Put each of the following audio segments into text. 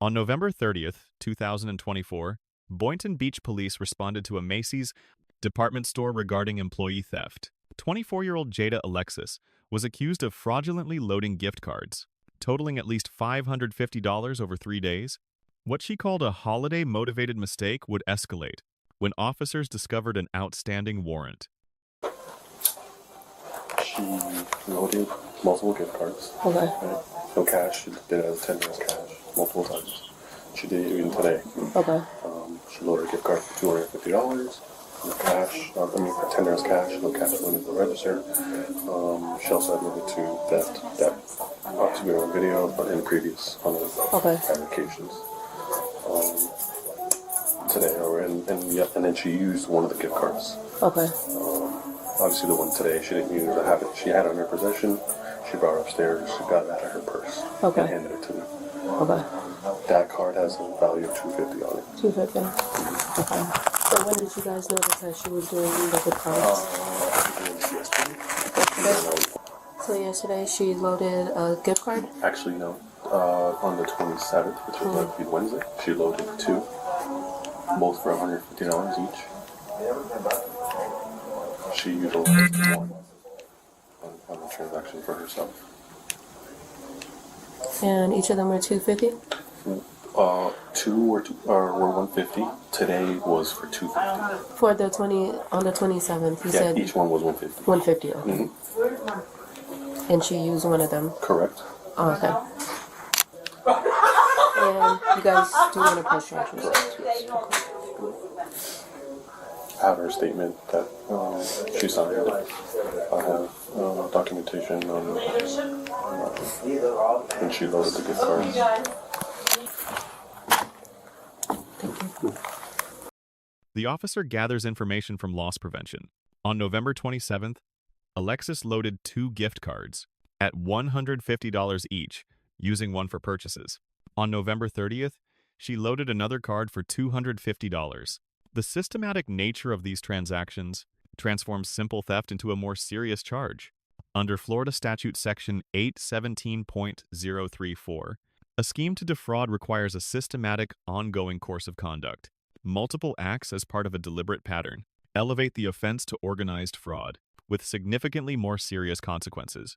On November 30th, 2024, Boynton Beach Police responded to a Macy's department store regarding employee theft. 24-year-old Jada Alexis was accused of fraudulently loading gift cards, totaling at least $550 over 3 days. What she called a holiday-motivated mistake would escalate when officers discovered an outstanding warrant. She loaded multiple gift cards. Okay. Right? No cash. She did it as 10 years cash multiple times. She did it even today. Okay. She loaded a gift card for $250. No cash. For 10 years cash. No cash went into the register. She also admitted to theft that ought to be on video, but in previous applications. Today, and then she used one of the gift cards. Okay. Obviously, the one today she didn't use. She had it in her possession. She brought it upstairs. She got it out of her purse. Okay. And handed it to me. Okay. That card has a value of $250 on it. $250. Okay. So when did you guys notice that she was doing the gift cards? Yesterday. So yesterday she loaded a gift card? Actually, no. On the 27th, which was like Wednesday, she loaded 2, both for $150 each. She utilized 1 on the transaction for herself. And each of them were $250? 2 were $150. Today was for $250. For the on the 27th, you said each one was $150. $150. Okay. Mm-hmm. And she used one of them. Correct. Oh, okay. And you guys do want to press charges? Correct. Yes. I have her statement that she signed. I have documentation on when she loaded the gift cards. Thank you. The officer gathers information from loss prevention. On November 27th, Alexis loaded 2 gift cards at $150 each, using one for purchases. On November 30th, she loaded another card for $250. The systematic nature of these transactions transforms simple theft into a more serious charge. Under Florida Statute Section 817.034, a scheme to defraud requires a systematic, ongoing course of conduct. Multiple acts as part of a deliberate pattern elevate the offense to organized fraud, with significantly more serious consequences.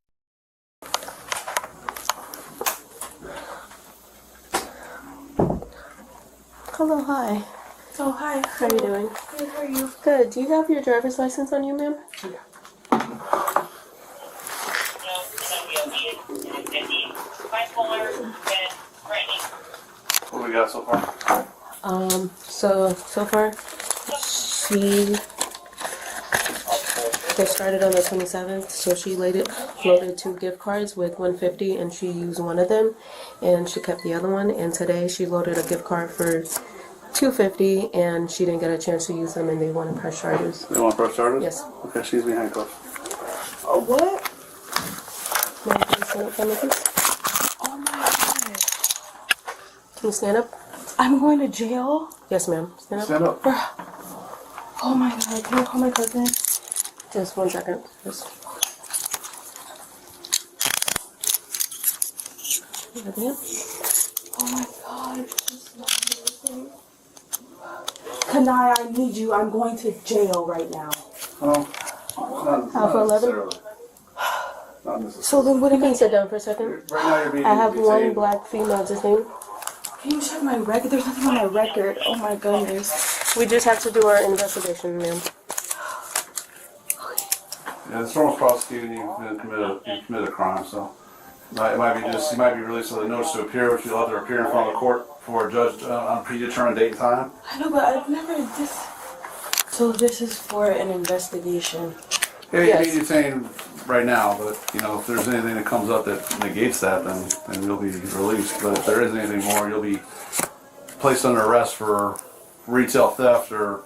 Hello, hi. Oh, hi. How are you doing? Good, how are you? Good. Do you have your driver's license on you, ma'am? Yeah. What do we got so far? So far, she started on the 27th, so she loaded 2 gift cards with $150, and she used one of them, and she kept the other one, and today she loaded a gift card for $250, and she didn't get a chance to use them, and they want to press charges. They want to press charges? Yes. Okay, she's behind cuffs. Oh, what? Ma'am, can you stand up for me, please? Oh my god. Can you stand up? I'm going to jail? Yes, ma'am. Stand up. Stand up. Oh my god, can I call my cousin? Just 1 second. Just. Yeah, ma'am. Oh my god, it's just not amazing. Kanai, I need you. I'm going to jail right now. Oh, Half 11? Not necessarily. So then what do You you can sit down for a second. Right now you're being I have one detained. black female detained. Can you check my record? There's nothing on my record. Oh my goodness. We just have to do our investigation, ma'am. Yeah, this formal prosecuting, you commit a crime, so it might be you might be released with a notice to appear, which you'll have to appear in front of the court for a judge on a predetermined date and time. I know, but I've never this. So this is for an investigation. Yeah, Yes. you're detained right now, but if there's anything that comes up that negates that, then you'll be released. But if there isn't anything more, you'll be placed under arrest for retail theft or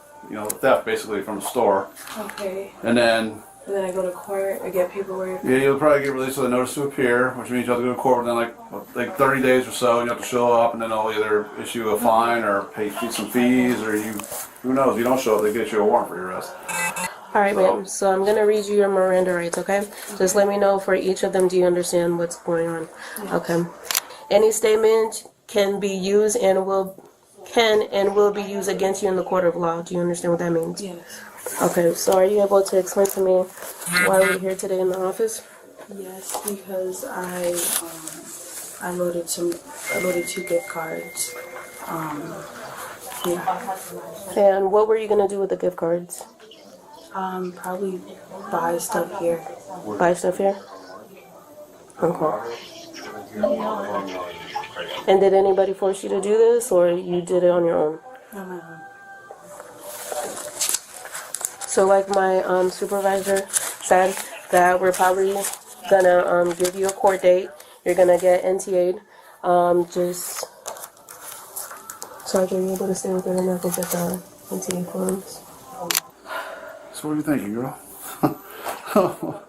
theft basically from the store. Okay. And then And then I go to court, I get paperwork. yeah, you'll probably get released with a notice to appear, which means you have to go to court within like 30 days or so. You have to show up, and then they'll either issue a fine or pay some fees, or who knows? If you don't show up, they get you a warrant for your arrest. All right, ma'am. So I'm going to read you your Miranda rights, okay? Just let me know for each of them, do you understand what's going on? Okay. Any statement can be used and will be used against you in the court of law. Do you understand what that means? Yes. Okay, so are you able to explain to me why we're here today in the office? Yes, because I loaded 2 gift cards. Yeah. And what were you gonna do with the gift cards? Probably buy stuff here. Buy stuff here? Okay. And did anybody force you to do this, or you did it on your own? On my own. So like my supervisor said, that we're probably gonna give you a court date. You're gonna get NTA'd. Just so I can be able to stay with her and I can get the NTA forms. So what are you thinking, girl?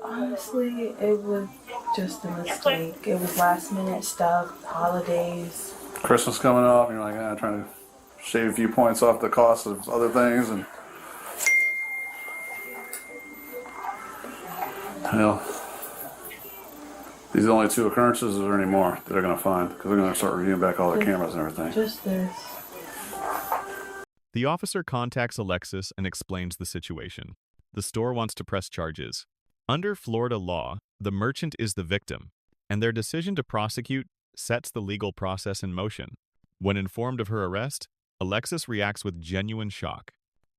Honestly, it was just a mistake. It was last minute stuff, holidays. Christmas coming up, and you're like, trying to shave a few points off the cost of other things, and hell, these are the only 2 occurrences. Is there any more that they're going to find? Because they're going to start reviewing back all the cameras and everything. Just this. The officer contacts Alexis and explains the situation. The store wants to press charges. Under Florida law, the merchant is the victim, and their decision to prosecute sets the legal process in motion. When informed of her arrest, Alexis reacts with genuine shock.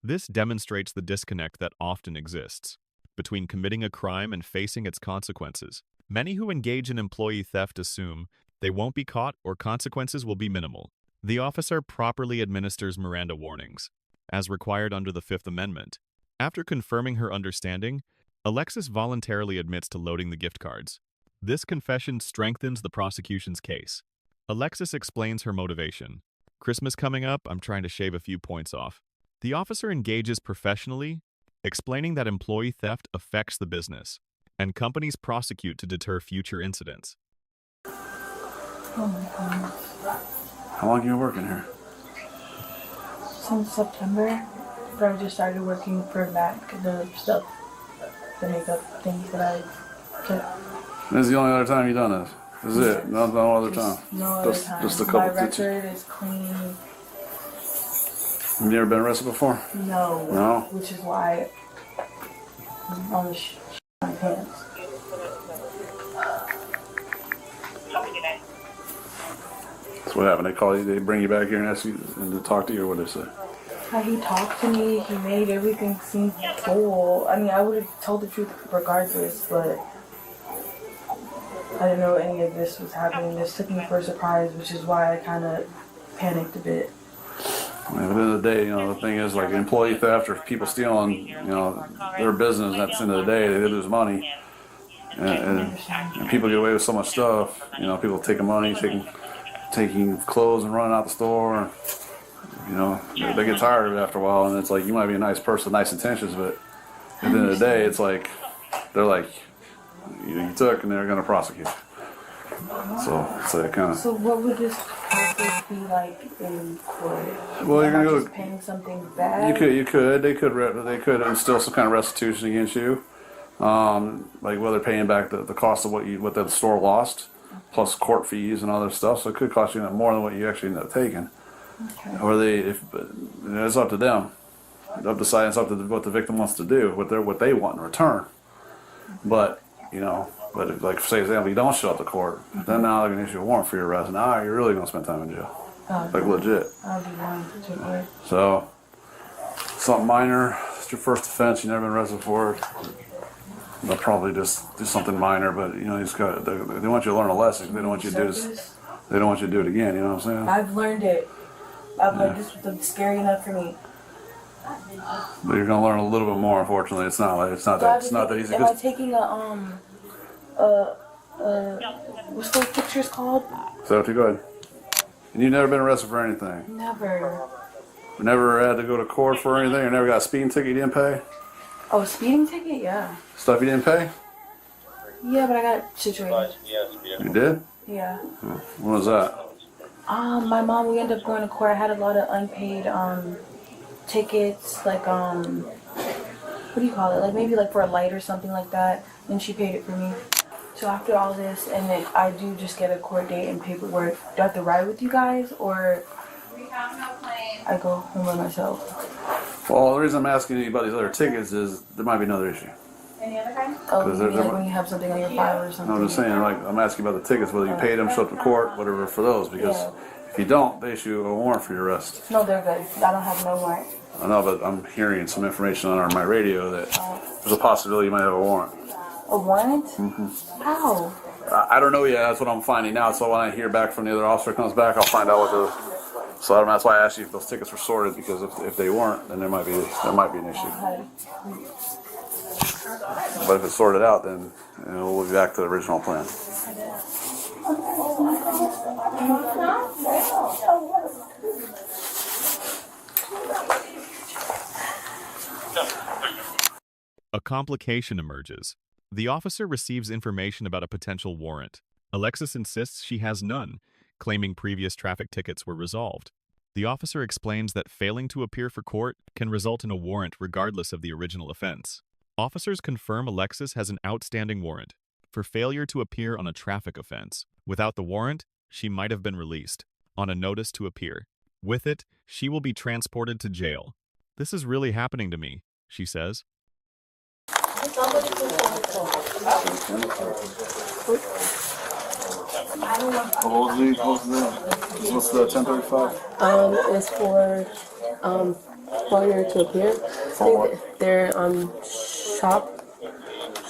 This demonstrates the disconnect that often exists between committing a crime and facing its consequences. Many who engage in employee theft assume they won't be caught or consequences will be minimal. The officer properly administers Miranda warnings, as required under the Fifth Amendment. After confirming her understanding, Alexis voluntarily admits to loading the gift cards. This confession strengthens the prosecution's case. Alexis explains her motivation. Christmas coming up, I'm trying to shave a few points off. The officer engages professionally, explaining that employee theft affects the business, and companies prosecute to deter future incidents. Oh my goodness. How long have you been working here? Since September, but I just started working for MAC, the stuff, the makeup things that I kept. This is the only other time you've done this. This is it. No other time. No other Just- time. just a couple- My record is clean. Have you ever been arrested before? No. No? Which is why I'm on the my pants. That's what happened. They call you, they bring you back here and ask you and to talk to you, or what they say? How he talked to me, he made everything seem cool. I mean, I would have told the truth regardless, but I didn't know any of this was happening. This took me for a surprise, which is why I kind of panicked a bit. I mean, at the end of the day, the thing is, like, employee theft or people stealing, their business, and at the end of the day, they lose money. And people get away with so much stuff. People taking money, taking clothes and running out the store. They get tired of it after a while, and it's like, you might be a nice person, nice intentions, but at the end of the day, it's like, they're like, you took, and they're going to prosecute. So it's like kind of. So what would this process be like in court? Well, you're Am I gonna just paying something bad? You could. They could instill some kind of restitution against you, like whether paying back the cost of what the store lost, plus court fees and other stuff. So it could cost you more than what you actually end up taking. Okay. Or it's up to them. It's up to what the victim wants to do, what they want in return. But if, like, say, for example, you don't show up to court, then now they're gonna issue a warrant for your arrest. Now you're really gonna spend time in jail, like legit. I'll be going to court. So something minor. It's your first offense. You've never been arrested for it. They'll probably just do something minor, but they want you to learn a lesson. They don't want you to do this. They don't want you to do it again. You know what I'm saying? I've learned it. I've learned this was scary enough for me. But you're gonna learn a little bit more. Unfortunately, it's not that easy. Am I taking what's those pictures called? So go ahead. And you've never been arrested for anything. Never. Never had to go to court for anything. Or never got a speeding ticket you didn't pay. Oh, speeding ticket? Yeah. Stuff you didn't pay. Yeah, but I got situated. You did? Yeah. When was that? My mom, we ended up going to court. I had a lot of unpaid tickets, like what do you call it? Like maybe like for a light or something like that. And she paid it for me. So after all this, and then I do just get a court date and paperwork, do I have to ride with you guys, or I go home by myself? Well, the reason I'm asking anybody's other tickets is there might be another issue. Oh, 'Cause you mean they're- like when you have something on your file or something? No, I'm just saying, like, I'm asking about the tickets, whether you paid them, show up to court, whatever for those, because Yeah. if you don't, they issue a warrant for your arrest. No, they're good. I don't have no warrant. I know, but I'm hearing some information on my radio that there's a possibility you might have a warrant. A warrant? Mm-hmm. How? I don't know yet. That's what I'm finding out. So when I hear back from the other officer comes back, I'll find out what the. So that's why I asked you if those tickets were sorted, because if they weren't, then there might be an issue. But if it's sorted out, then we'll be back to the original plan. A complication emerges. The officer receives information about a potential warrant. Alexis insists she has none, claiming previous traffic tickets were resolved. The officer explains that failing to appear for court can result in a warrant regardless of the original offense. Officers confirm Alexis has an outstanding warrant for failure to appear on a traffic offense. Without the warrant, she might have been released on a notice to appear. With it, she will be transported to jail. "This is really happening to me," she says. What's the 1035? It's for failure to appear. I think they're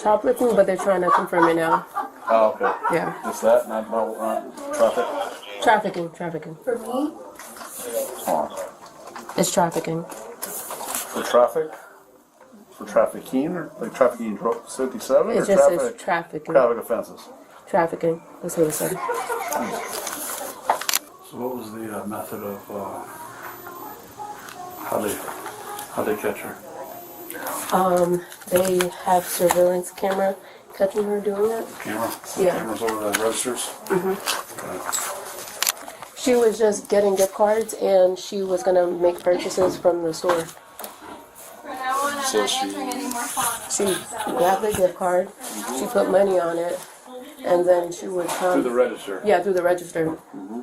shoplifting, but they're trying to confirm it now. Oh, okay. Yeah. Just that, not traffic? Trafficking. For me? It's trafficking. For traffic? For trafficking? Or like trafficking 57? It or just says trafficking. Traffic offenses. Trafficking. That's what it said. So what was the method of how they catch her? They have surveillance camera catching her doing it. Camera? Yeah. Cameras over the registers? She was just getting gift cards and she was gonna make purchases from the store. So she grabbed the gift card, she put money on it, and then she would come. through the register? Yeah, through the register.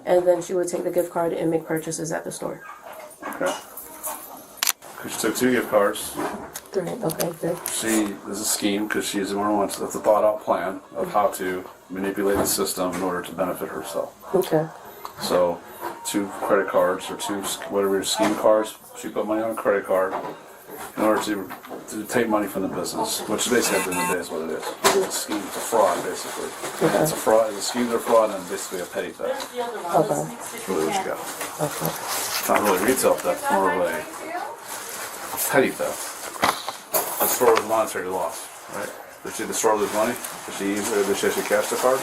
And then she would take the gift card and make purchases at the store. Okay. She took 2 gift cards. 3, okay, good. She is a scheme because she's the one who wants. That's a thought out plan of how to manipulate the system in order to benefit herself. Okay. So 2 credit cards or 2 whatever scheme cards. She put money on a credit card in order to take money from the business, which basically at the end of the day is what it is. It's a scheme, it's a fraud basically. Okay. It's a fraud. It's a scheme to fraud and basically a petty theft. Okay. That's really what you got. Okay. It's not really retail theft, it's more of a petty theft. The store was monetary loss, right? Did she store lose money? Did she actually cash the card?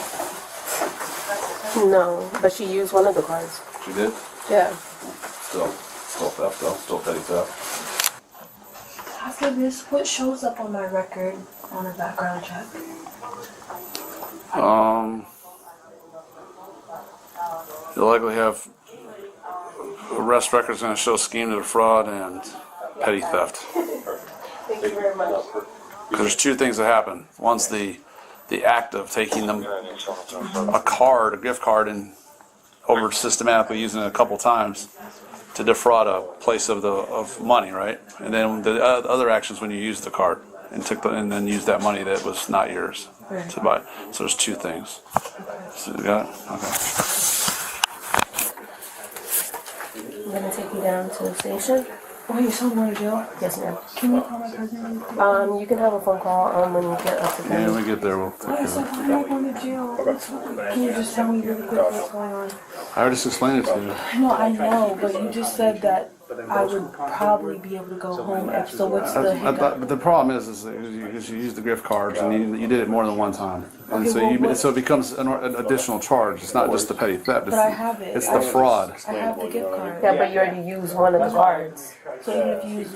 No, but she used one of the cards. She did? Yeah. Still theft though, still petty theft. After this, what shows up on my record on a background check? You'll likely have arrest records going to show scheme to defraud and petty theft. Thank you very much. Because there's 2 things that happen. One's the act of taking them a gift card, and over systematically using it a couple times to defraud a place of money, right? And then the other actions when you use the card and then use that money that was not yours to buy. So there's 2 things. So you got it? Okay. I'm gonna take you down to the station. Wait, you're still going to jail? Yes, ma'am. Can you call my cousin? You can have a phone call when you get up to Yeah, when we get there, we'll take care Wait, of so it. I'm not going to jail. Can you just tell me really quick what's going on? I already just explained it to you. No, I know, but you just said that I would probably be able to go home. So what's the hiccup? But the problem is that you use the gift cards and you did it more than one time, and Okay, so it becomes an additional charge. It's not just the petty theft. But I have it. It's the fraud. I have the gift card. Yeah, but you already used one of the cards. So even if you use,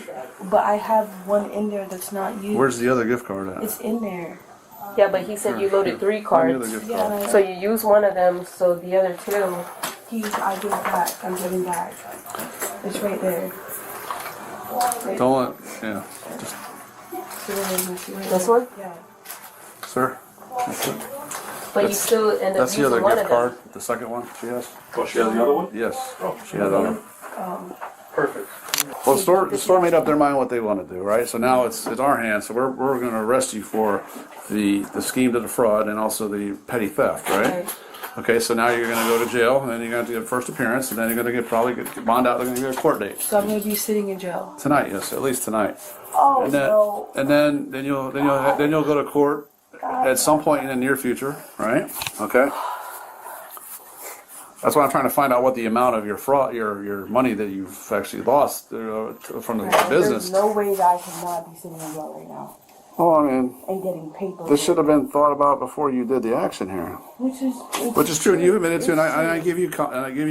but I have one in there that's not used. Where's the other gift card at? It's in there. Yeah, but he said you loaded 3 Find the other cards. gift Yeah, card. So you use one of them, so the other 2. I give it back. I'm giving back. It's right there. Don't let, yeah, just, This one? Yeah. sir. That's it. But you That's- still end up That's the using other one gift of them. card, the second one she has? Oh, she has the other one? Yes, Oh, she has other. Perfect. Well, the store made up their mind what they want to do, right? So now it's our hands. So we're going to arrest you for the scheme to defraud and also the petty theft, right? Okay, so now you're going to go to jail, and then you're going to get first appearance, and then you're going to probably get bond out. They're going to get a court date So I'm gonna be sitting in jail. tonight. Yes, at least tonight. Oh And then no. and then you'll go to court at some point in the near future, right? Okay. That's why I'm trying to find out what the amount of your fraud, your money that you've actually lost from the business. There's no way that I cannot be sitting in jail right now Oh, I mean, and getting paper. this should have been thought about before you did the action here. Which is true, and you admitted to, and I give you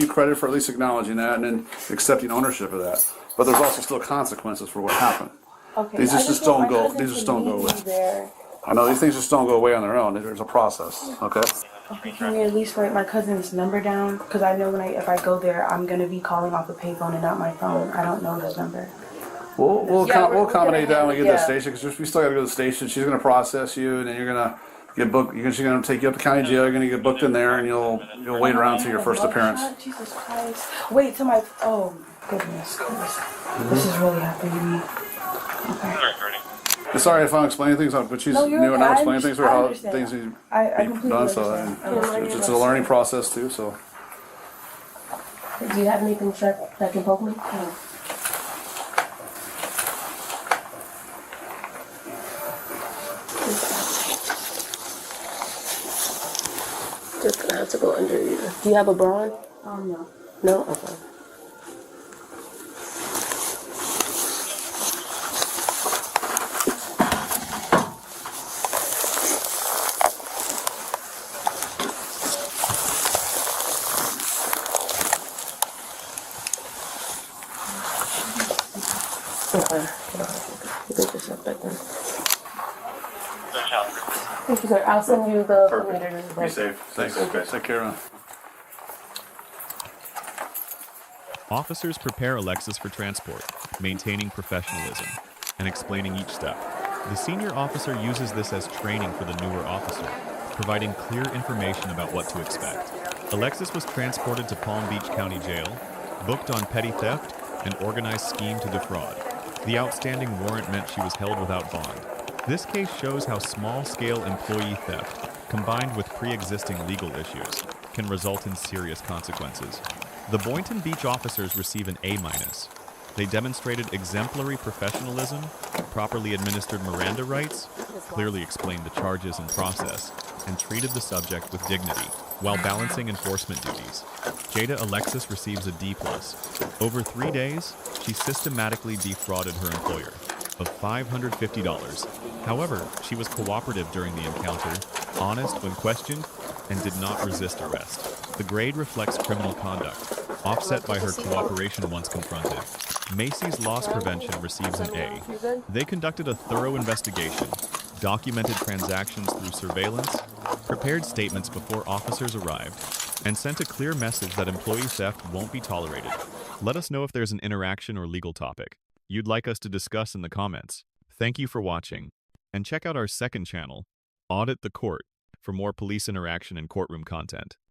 credit for at least acknowledging that and then accepting ownership of that. But there's also still consequences for what happened. Okay. These I just want my don't go. cousin These just to don't go meet me away. there. I know these things just don't go away on their own. There's a process. Okay. Okay, can we at least write my cousin's number down? Because I know if I go there, I'm gonna be calling off a payphone and not my phone. I don't know his number. We'll Yeah, we're accommodate gonna that when we get to the yeah. station because we still got to go to the station. She's going to process you, and then you're going to get booked. She's going to take you up to county jail. You're going to get booked in there, and you'll wait around till your first appearance. Jesus Christ! Wait till my goodness. This is really happening to me. Okay. Sorry if I'm explaining things, but she's No, you're new and okay. I'm explaining things for I how understand. things need to I be completely done. So understand. it's a learning process too. So Do you have anything sharp that can poke me? Just gonna have to go under you. Do you have a bra on? No. No? Okay. Okay. You can just shut back then. Thank you, sir. I'll send you the meter. Be safe. thanks. Take care, man. Officers prepare Alexis for transport, maintaining professionalism, and explaining each step. The senior officer uses this as training for the newer officer, providing clear information about what to expect. Alexis was transported to Palm Beach County Jail, booked on petty theft, and organized scheme to defraud. The outstanding warrant meant she was held without bond. This case shows how small-scale employee theft, combined with pre-existing legal issues, can result in serious consequences. The Boynton Beach officers receive an A-. They demonstrated exemplary professionalism, properly administered Miranda rights, clearly explained the charges and process, and treated the subject with dignity, while balancing enforcement duties. Jada Alexis receives a D+. Over 3 days, she systematically defrauded her employer of $550. However, she was cooperative during the encounter, honest when questioned, and did not resist arrest. The grade reflects criminal conduct, offset by her cooperation once confronted. Macy's Loss Prevention receives an A. They conducted a thorough investigation, documented transactions through surveillance, prepared statements before officers arrived, and sent a clear message that employee theft won't be tolerated. Let us know if there's an interaction or legal topic you'd like us to discuss in the comments. Thank you for watching, and check out our second channel, Audit the Court, for more police interaction and courtroom content.